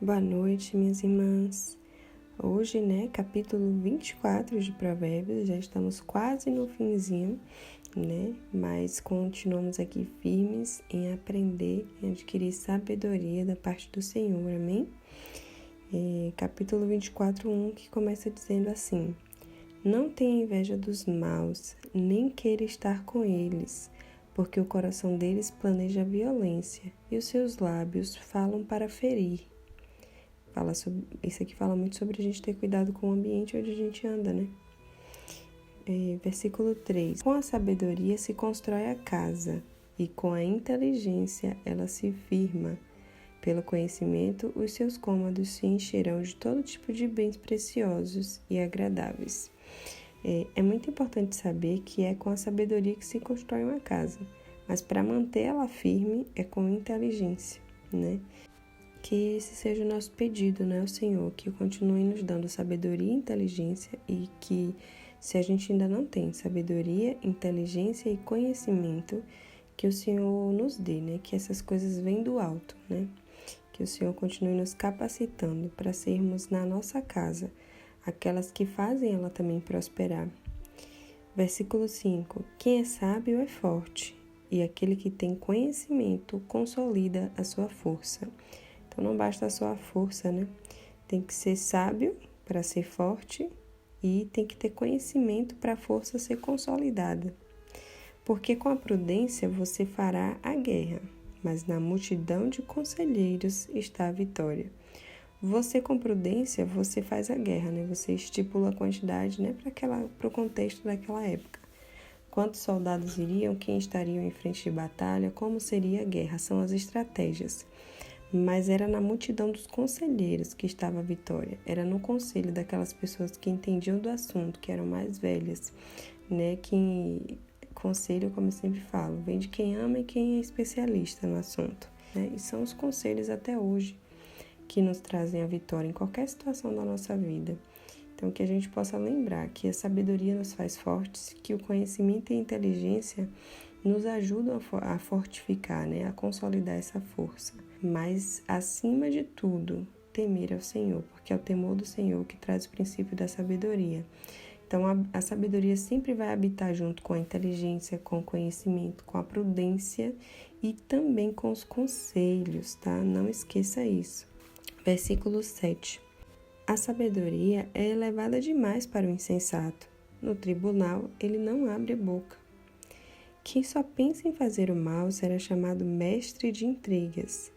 Boa noite, minhas irmãs. Hoje, capítulo 24 de Provérbios, já estamos quase no finzinho, Mas continuamos aqui firmes em aprender e adquirir sabedoria da parte do Senhor, amém? Capítulo 24, 1, que começa dizendo assim: Não tenha inveja dos maus, nem queira estar com eles, porque o coração deles planeja a violência e os seus lábios falam para ferir. Isso aqui fala muito sobre a gente ter cuidado com o ambiente onde a gente anda, Versículo 3. Com a sabedoria se constrói a casa, e com a inteligência ela se firma. Pelo conhecimento, os seus cômodos se encherão de todo tipo de bens preciosos e agradáveis. É muito importante saber que é com a sabedoria que se constrói uma casa, mas para manter ela firme é com inteligência, Que esse seja o nosso pedido, ao Senhor, que continue nos dando sabedoria e inteligência e que, se a gente ainda não tem sabedoria, inteligência e conhecimento, que o Senhor nos dê, Que essas coisas vêm do alto, Que o Senhor continue nos capacitando para sermos na nossa casa aquelas que fazem ela também prosperar. Versículo 5. Quem é sábio é forte, e aquele que tem conhecimento consolida a sua força. Então, não basta só a força, Tem que ser sábio para ser forte e tem que ter conhecimento para a força ser consolidada. Porque com a prudência você fará a guerra, mas na multidão de conselheiros está a vitória. Você com prudência, você faz a guerra, Você estipula a quantidade, para o contexto daquela época. Quantos soldados iriam, quem estariam em frente de batalha, como seria a guerra, são as estratégias. Mas era na multidão dos conselheiros que estava a vitória. Era no conselho daquelas pessoas que entendiam do assunto, que eram mais velhas, Que conselho, como eu sempre falo, vem de quem ama e quem é especialista no assunto, E são os conselhos até hoje que nos trazem a vitória em qualquer situação da nossa vida. Então, que a gente possa lembrar que a sabedoria nos faz fortes, que o conhecimento e a inteligência nos ajudam a fortificar, a consolidar essa força. Mas, acima de tudo, temer ao Senhor, porque é o temor do Senhor que traz o princípio da sabedoria. Então, a sabedoria sempre vai habitar junto com a inteligência, com o conhecimento, com a prudência e também com os conselhos, tá? Não esqueça isso. Versículo 7. A sabedoria é elevada demais para o insensato. No tribunal, ele não abre a boca. Quem só pensa em fazer o mal será chamado mestre de intrigas.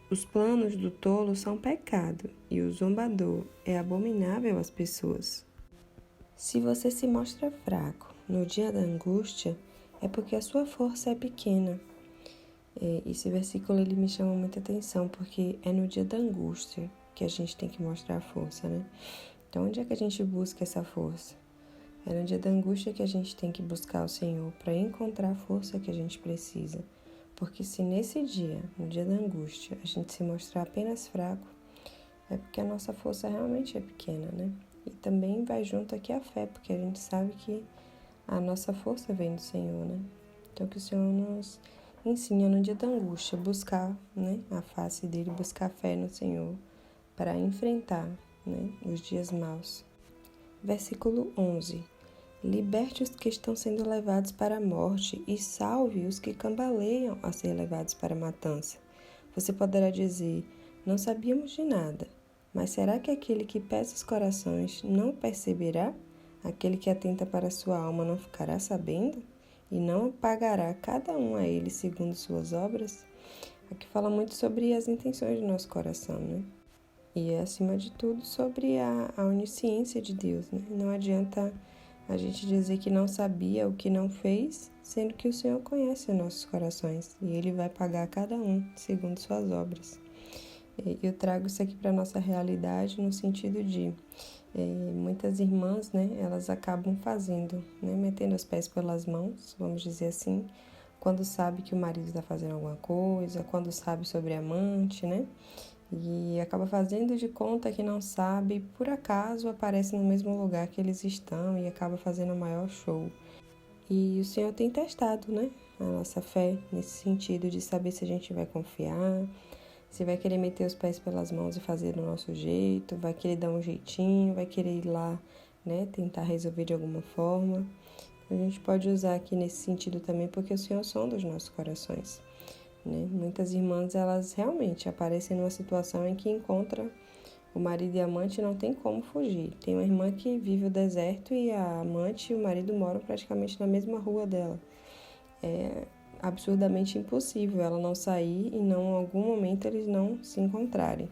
Os planos do tolo são pecado, e o zombador é abominável às pessoas. Se você se mostra fraco no dia da angústia, é porque a sua força é pequena. Esse versículo ele me chama muita atenção, porque é no dia da angústia que a gente tem que mostrar a força, Então, onde é que a gente busca essa força? É no dia da angústia que a gente tem que buscar o Senhor para encontrar a força que a gente precisa. Porque se nesse dia, no dia da angústia, a gente se mostrar apenas fraco, é porque a nossa força realmente é pequena, E também vai junto aqui a fé, porque a gente sabe que a nossa força vem do Senhor, Então, que o Senhor nos ensine no dia da angústia buscar, a face dele, buscar fé no Senhor para enfrentar, os dias maus. Versículo 11. Liberte os que estão sendo levados para a morte e salve os que cambaleiam a ser levados para a matança. Você poderá dizer, não sabíamos de nada, mas será que aquele que pesa os corações não perceberá? Aquele que atenta para a sua alma não ficará sabendo? E não pagará cada um a ele segundo suas obras? Aqui fala muito sobre as intenções do nosso coração, E, acima de tudo, sobre a onisciência de Deus, Não adianta a gente dizer que não sabia o que não fez, sendo que o Senhor conhece os nossos corações e Ele vai pagar cada um segundo suas obras. Eu trago isso aqui para a nossa realidade no sentido de muitas irmãs, elas acabam fazendo, metendo os pés pelas mãos, vamos dizer assim, quando sabe que o marido está fazendo alguma coisa, quando sabe sobre amante, E acaba fazendo de conta que não sabe, por acaso aparece no mesmo lugar que eles estão e acaba fazendo o maior show. E o Senhor tem testado, a nossa fé nesse sentido de saber se a gente vai confiar, Você vai querer meter os pés pelas mãos e fazer do nosso jeito, vai querer dar um jeitinho, vai querer ir lá, né, tentar resolver de alguma forma. A gente pode usar aqui nesse sentido também, porque o Senhor sonda os nossos corações, né? Muitas irmãs, elas realmente aparecem numa situação em que encontram o marido e a amante e não tem como fugir. Tem uma irmã que vive o deserto e a amante e o marido moram praticamente na mesma rua dela. É absurdamente impossível ela não sair e não, em algum momento eles não se encontrarem,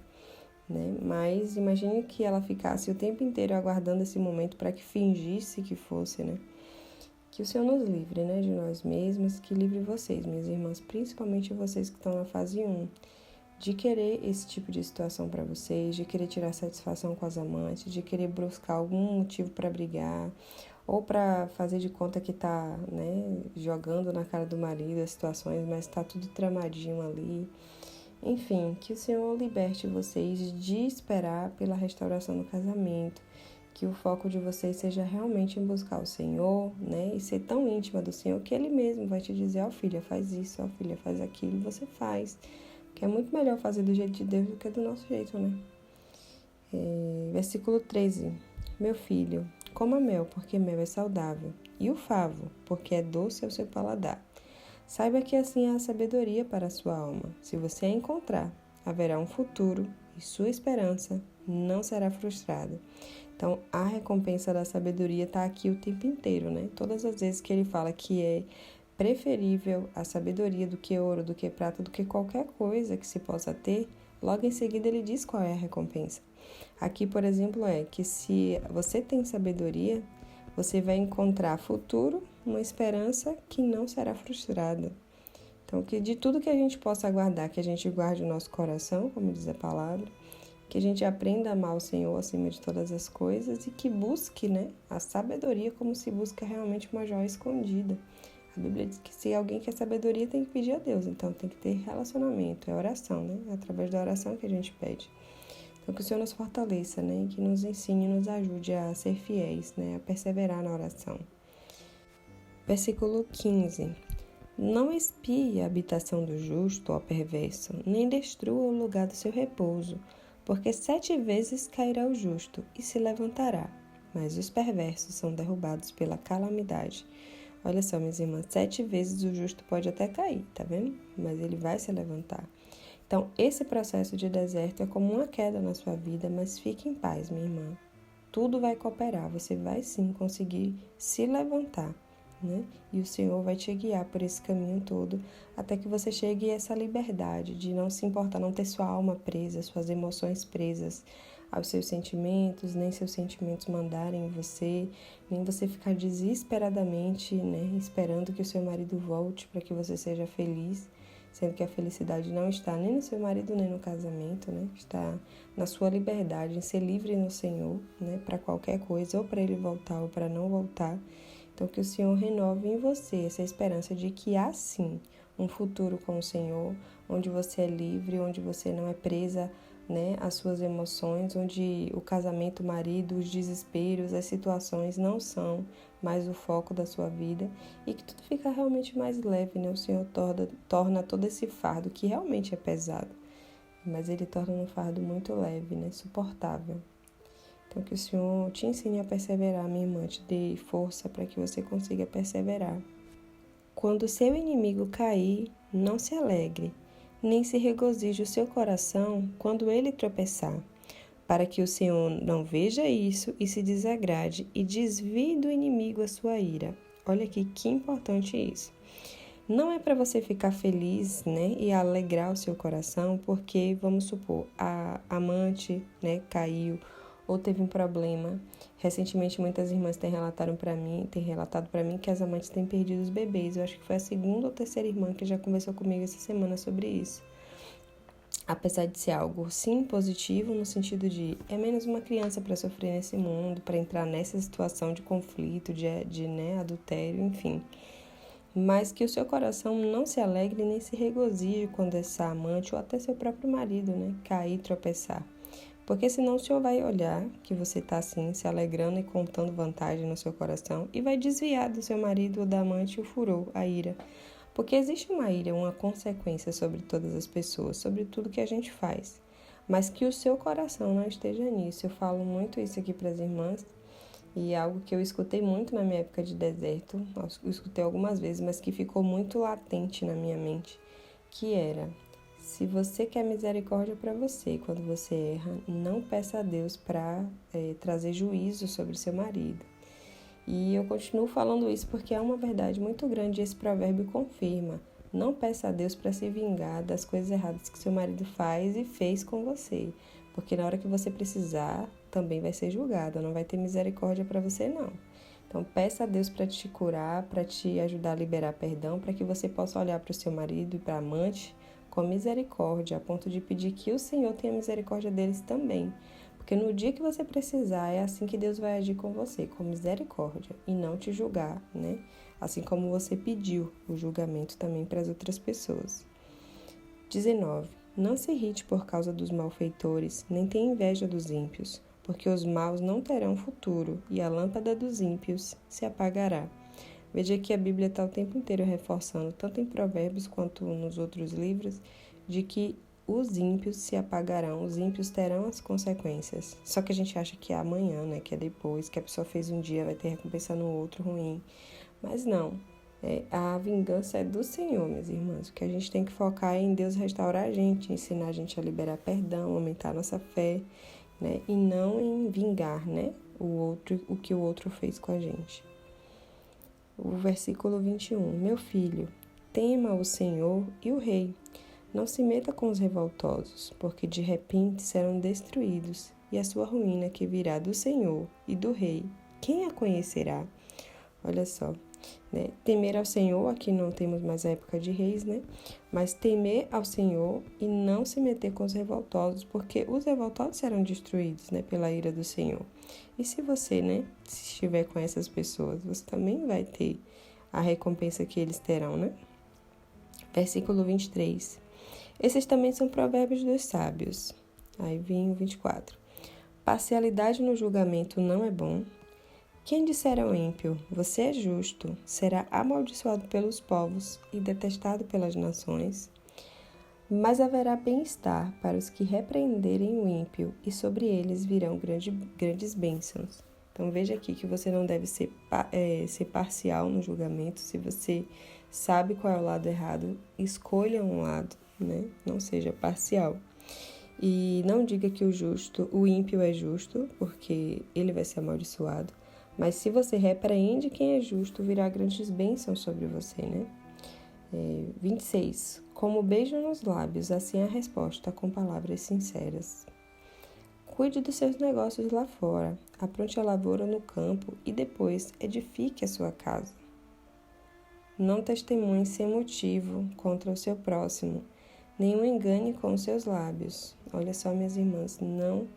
né? Mas imagine que ela ficasse o tempo inteiro aguardando esse momento para que fingisse que fosse, né? Que o Senhor nos livre, né, de nós mesmos, que livre vocês, minhas irmãs, principalmente vocês que estão na fase 1, de querer esse tipo de situação para vocês, de querer tirar satisfação com as amantes, de querer buscar algum motivo para brigar, ou para fazer de conta que tá, né, jogando na cara do marido as situações, mas tá tudo tramadinho ali. Enfim, que o Senhor liberte vocês de esperar pela restauração do casamento, que o foco de vocês seja realmente em buscar o Senhor, né, e ser tão íntima do Senhor que Ele mesmo vai te dizer, ó filha, faz isso, ó filha, faz aquilo, e você faz. Que é muito melhor fazer do jeito de Deus do que do nosso jeito, né? Versículo 13. Meu filho, coma mel, porque mel é saudável, e o favo, porque é doce ao seu paladar. Saiba que assim é a sabedoria para a sua alma. Se você a encontrar, haverá um futuro, e sua esperança não será frustrada. Então, a recompensa da sabedoria está aqui o tempo inteiro, né? Todas as vezes que ele fala que é preferível a sabedoria do que ouro, do que prata, do que qualquer coisa que se possa ter, logo em seguida ele diz qual é a recompensa. Aqui, por exemplo, é que se você tem sabedoria, você vai encontrar futuro, uma esperança que não será frustrada. Então, que de tudo que a gente possa guardar, que a gente guarde o nosso coração, como diz a palavra, que a gente aprenda a amar o Senhor acima de todas as coisas e que busque, né, a sabedoria como se busca realmente uma joia escondida. A Bíblia diz que se alguém quer sabedoria, tem que pedir a Deus. Então, tem que ter relacionamento, é oração, né? É através da oração que a gente pede. Então, que o Senhor nos fortaleça, né? E que nos ensine e nos ajude a ser fiéis, né? A perseverar na oração. Versículo 15. Não espie a habitação do justo, ó perverso, nem destrua o lugar do seu repouso, porque 7 vezes cairá o justo e se levantará, mas os perversos são derrubados pela calamidade. Olha só, minhas irmãs, 7 vezes o justo pode até cair, tá vendo? Mas ele vai se levantar. Então, esse processo de deserto é como uma queda na sua vida, mas fique em paz, minha irmã. Tudo vai cooperar, você vai sim conseguir se levantar, né? E o Senhor vai te guiar por esse caminho todo, até que você chegue a essa liberdade de não se importar, não ter sua alma presa, suas emoções presas aos seus sentimentos, nem seus sentimentos mandarem em você, nem você ficar desesperadamente, né, esperando que o seu marido volte para que você seja feliz, sendo que a felicidade não está nem no seu marido nem no casamento, né, está na sua liberdade, em ser livre no Senhor, né, para qualquer coisa, ou para ele voltar ou para não voltar. Então, que o Senhor renove em você essa esperança de que há sim um futuro com o Senhor, onde você é livre, onde você não é presa, né, as suas emoções, onde o casamento, o marido, os desesperos, as situações não são mais o foco da sua vida e que tudo fica realmente mais leve, né? O Senhor torna todo esse fardo, que realmente é pesado, mas Ele torna um fardo muito leve, né? Suportável. Então, que o Senhor te ensine a perseverar, minha irmã, te dê força para que você consiga perseverar. Quando seu inimigo cair, não se alegre, nem se regozije o seu coração quando ele tropeçar, para que o Senhor não veja isso e se desagrade e desvie do inimigo a sua ira. Olha aqui que importante isso. Não é para você ficar feliz, né, e alegrar o seu coração, porque, vamos supor, a amante, né, caiu ou teve um problema. Recentemente, muitas irmãs têm relatado para mim que as amantes têm perdido os bebês. Eu acho que foi a 2ª ou 3ª irmã que já conversou comigo essa semana sobre isso. Apesar de ser algo, sim, positivo, no sentido de é menos uma criança para sofrer nesse mundo, para entrar nessa situação de conflito, de né, adultério, enfim. Mas que o seu coração não se alegre nem se regozije quando essa amante ou até seu próprio marido, né, cair e tropeçar. Porque senão o Senhor vai olhar que você está assim, se alegrando e contando vantagem no seu coração e vai desviar do seu marido ou da amante o furor, a ira. Porque existe uma ira, uma consequência sobre todas as pessoas, sobre tudo que a gente faz. Mas que o seu coração não esteja nisso. Eu falo muito isso aqui para as irmãs. E é algo que eu escutei muito na minha época de deserto, eu escutei algumas vezes, mas que ficou muito latente na minha mente, que era: se você quer misericórdia para você, quando você erra, não peça a Deus para trazer juízo sobre seu marido. E eu continuo falando isso porque é uma verdade muito grande e esse provérbio confirma. Não peça a Deus para se vingar das coisas erradas que seu marido faz e fez com você, porque na hora que você precisar, também vai ser julgada, não vai ter misericórdia para você não. Então peça a Deus para te curar, para te ajudar a liberar perdão, para que você possa olhar para o seu marido e para a amante com misericórdia, a ponto de pedir que o Senhor tenha misericórdia deles também. Porque no dia que você precisar, é assim que Deus vai agir com você, com misericórdia, e não te julgar, né? Assim como você pediu o julgamento também para as outras pessoas. 19. Não se irrite por causa dos malfeitores, nem tenha inveja dos ímpios, porque os maus não terão futuro, e a lâmpada dos ímpios se apagará. Veja que a Bíblia está o tempo inteiro reforçando, tanto em Provérbios quanto nos outros livros, de que os ímpios se apagarão, os ímpios terão as consequências. Só que a gente acha que é amanhã, né? Que é depois, que a pessoa fez um dia, vai ter recompensa no outro ruim. Mas não, a vingança é do Senhor, minhas irmãs. O que a gente tem que focar é em Deus restaurar a gente, ensinar a gente a liberar perdão, aumentar a nossa fé, né? E não em vingar, né? O que o outro fez com a gente. O versículo 21. Meu filho, tema o Senhor e o rei. Não se meta com os revoltosos, porque de repente serão destruídos, e a sua ruína que virá do Senhor e do rei, quem a conhecerá? Olha só, né? Temer ao Senhor, aqui não temos mais a época de reis, né? Mas temer ao Senhor e não se meter com os revoltosos, porque os revoltosos serão destruídos, né? Pela ira do Senhor. E se você, né? Se estiver com essas pessoas, você também vai ter a recompensa que eles terão, né? Versículo 23. Esses também são provérbios dos sábios. Aí vem o 24. Parcialidade no julgamento não é bom. Quem disser ao ímpio, você é justo, será amaldiçoado pelos povos e detestado pelas nações. Mas haverá bem-estar para os que repreenderem o ímpio, e sobre eles virão grandes bênçãos. Então veja aqui que você não deve ser parcial no julgamento. Se você sabe qual é o lado errado, escolha um lado, né? Não seja parcial. E não diga que o ímpio é justo, porque ele vai ser amaldiçoado. Mas se você repreende quem é justo, virá grandes bênçãos sobre você, né? 26. Como beijo nos lábios, assim a resposta com palavras sinceras. Cuide dos seus negócios lá fora, apronte a lavoura no campo e depois edifique a sua casa. Não testemunhe sem motivo contra o seu próximo, nem o engane com os seus lábios. Olha só, minhas irmãs, não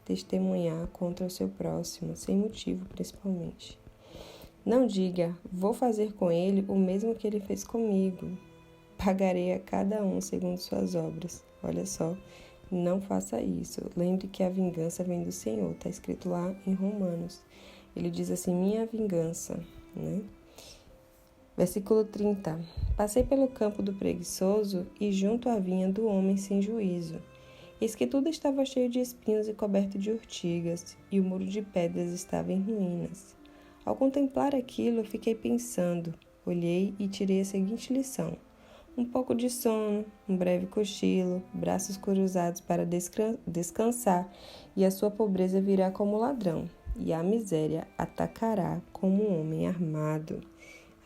testemunhar contra o seu próximo, sem motivo principalmente. Não diga, vou fazer com ele o mesmo que ele fez comigo. Pagarei a cada um segundo suas obras. Olha só, não faça isso. Lembre que a vingança vem do Senhor, está escrito lá em Romanos. Ele diz assim, minha vingança, né? Versículo 30. Passei pelo campo do preguiçoso e junto à vinha do homem sem juízo. Eis que tudo estava cheio de espinhos e coberto de urtigas, e o muro de pedras estava em ruínas. Ao contemplar aquilo, fiquei pensando, olhei e tirei a seguinte lição. Um pouco de sono, um breve cochilo, braços cruzados para descansar, e a sua pobreza virá como ladrão, e a miséria atacará como um homem armado.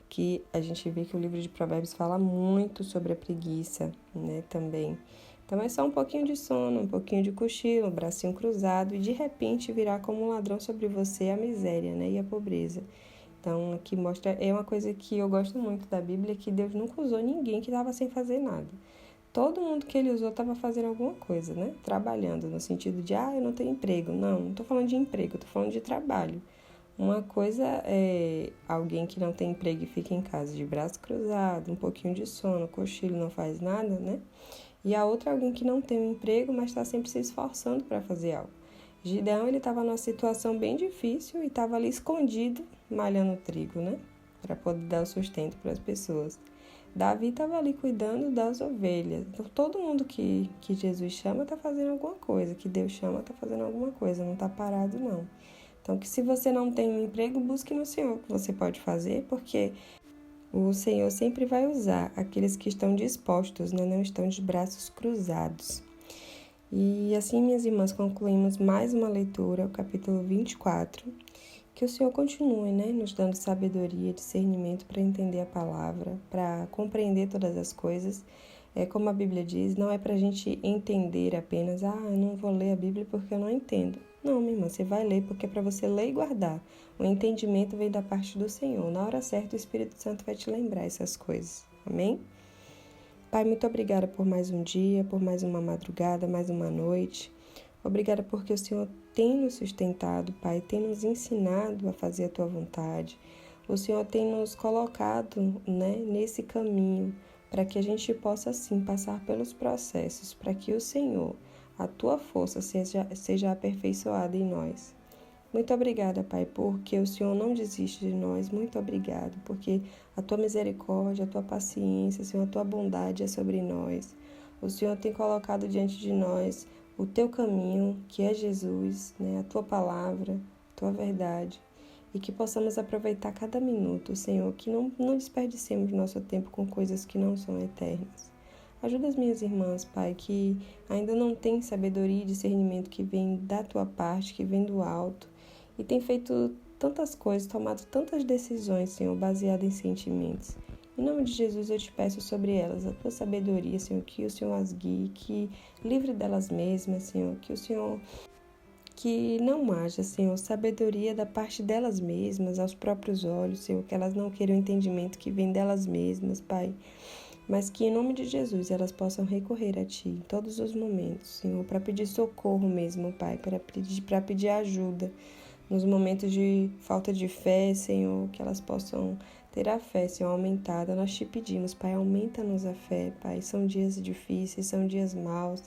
Aqui a gente vê que o livro de Provérbios fala muito sobre a preguiça, né, também. Então é só um pouquinho de sono, um pouquinho de cochilo, um bracinho cruzado, e de repente virá como um ladrão sobre você a miséria, né, e a pobreza. Então, aqui mostra, é uma coisa que eu gosto muito da Bíblia, que Deus nunca usou ninguém que estava sem fazer nada. Todo mundo que ele usou estava fazendo alguma coisa, né? Trabalhando, no sentido de, eu não tenho emprego. Não estou falando de emprego, estou falando de trabalho. Uma coisa é alguém que não tem emprego e fica em casa de braço cruzado, um pouquinho de sono, cochilo, não faz nada, né? E a outra é alguém que não tem um emprego, mas está sempre se esforçando para fazer algo. Gideão, ele estava numa situação bem difícil e estava ali escondido, malhando trigo, né? Para poder dar o sustento para as pessoas. Davi estava ali cuidando das ovelhas. Então, todo mundo que Jesus chama está fazendo alguma coisa, que Deus chama está fazendo alguma coisa, não está parado, não. Então, que se você não tem um emprego, busque no Senhor o que você pode fazer, porque o Senhor sempre vai usar aqueles que estão dispostos, né? Não estão de braços cruzados. E assim, minhas irmãs, concluímos mais uma leitura, o capítulo 24. Que o Senhor continue, né, nos dando sabedoria, discernimento para entender a palavra, para compreender todas as coisas. Como a Bíblia diz, não é para a gente entender apenas, eu não vou ler a Bíblia porque eu não entendo. Não, minha irmã, você vai ler porque é para você ler e guardar. O entendimento vem da parte do Senhor. Na hora certa, o Espírito Santo vai te lembrar essas coisas. Amém? Pai, muito obrigada por mais um dia, por mais uma madrugada, mais uma noite. Obrigada porque o Senhor tem nos sustentado, Pai, tem nos ensinado a fazer a Tua vontade. O Senhor tem nos colocado, né, nesse caminho para que a gente possa, sim, passar pelos processos, para que o Senhor, a Tua força, seja aperfeiçoada em nós. Muito obrigada, Pai, porque o Senhor não desiste de nós. Muito obrigado, porque a Tua misericórdia, a Tua paciência, Senhor, a Tua bondade é sobre nós. O Senhor tem colocado diante de nós o Teu caminho, que é Jesus, né? A Tua palavra, a Tua verdade. E que possamos aproveitar cada minuto, Senhor, que não desperdicemos nosso tempo com coisas que não são eternas. Ajuda as minhas irmãs, Pai, que ainda não têm sabedoria e discernimento que vem da Tua parte, que vem do alto, e tem feito tantas coisas, tomado tantas decisões, Senhor, baseadas em sentimentos. Em nome de Jesus, eu te peço sobre elas a Tua sabedoria, Senhor, que o Senhor as guie, que livre delas mesmas, Senhor, que o Senhor, que não haja, Senhor, sabedoria da parte delas mesmas, aos próprios olhos, Senhor, que elas não queiram entendimento que vem delas mesmas, Pai, mas que em nome de Jesus elas possam recorrer a Ti em todos os momentos, Senhor, para pedir socorro mesmo, Pai, para pedir ajuda nos momentos de falta de fé, Senhor, que elas possam ter a fé, Senhor, aumentada. Nós te pedimos, Pai, aumenta-nos a fé, Pai. São dias difíceis, são dias maus.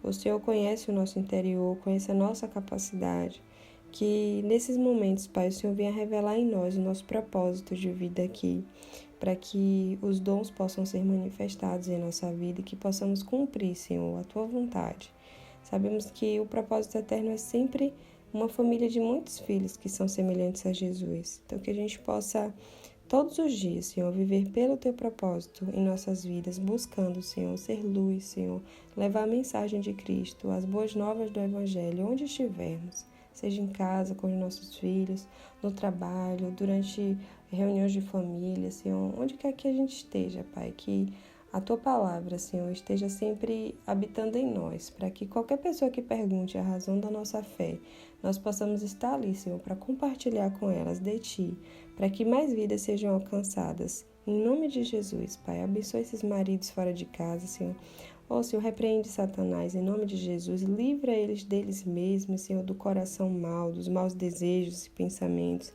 O Senhor conhece o nosso interior, conhece a nossa capacidade. Que nesses momentos, Pai, o Senhor venha revelar em nós o nosso propósito de vida aqui, para que os dons possam ser manifestados em nossa vida e que possamos cumprir, Senhor, a Tua vontade. Sabemos que o propósito eterno é sempre uma família de muitos filhos que são semelhantes a Jesus. Então, que a gente possa, todos os dias, Senhor, viver pelo Teu propósito em nossas vidas, buscando, Senhor, ser luz, Senhor, levar a mensagem de Cristo, as boas novas do Evangelho, onde estivermos, seja em casa, com os nossos filhos, no trabalho, durante reuniões de família, Senhor, onde quer que a gente esteja, Pai, que a Tua palavra, Senhor, esteja sempre habitando em nós, para que qualquer pessoa que pergunte a razão da nossa fé, nós possamos estar ali, Senhor, para compartilhar com elas de Ti, para que mais vidas sejam alcançadas. Em nome de Jesus, Pai, abençoe esses maridos fora de casa, Senhor. Senhor, repreende Satanás, em nome de Jesus, livra eles deles mesmos, Senhor, do coração mau, dos maus desejos e pensamentos.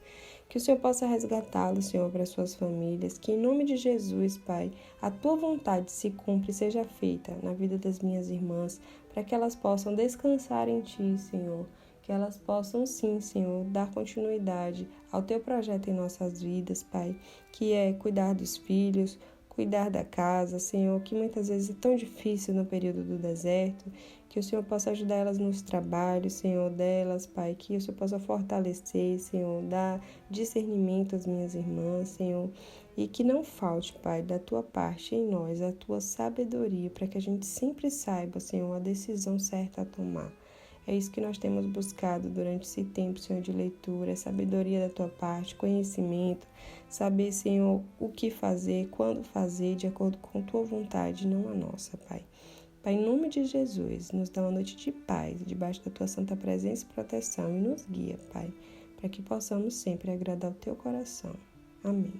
Que o Senhor possa resgatá-los, Senhor, para suas famílias. Que em nome de Jesus, Pai, a Tua vontade se cumpra e seja feita na vida das minhas irmãs, para que elas possam descansar em Ti, Senhor. Que elas possam, sim, Senhor, dar continuidade ao Teu projeto em nossas vidas, Pai, que é cuidar dos filhos, cuidar da casa, Senhor, que muitas vezes é tão difícil no período do deserto, que o Senhor possa ajudar elas nos trabalhos, Senhor, delas, Pai, que o Senhor possa fortalecer, Senhor, dar discernimento às minhas irmãs, Senhor, e que não falte, Pai, da Tua parte em nós, a Tua sabedoria, para que a gente sempre saiba, Senhor, a decisão certa a tomar. É isso que nós temos buscado durante esse tempo, Senhor, de leitura, sabedoria da Tua parte, conhecimento, saber, Senhor, o que fazer, quando fazer, de acordo com Tua vontade, não a nossa, Pai. Pai, em nome de Jesus, nos dá uma noite de paz, debaixo da Tua santa presença e proteção, e nos guia, Pai, para que possamos sempre agradar o Teu coração. Amém.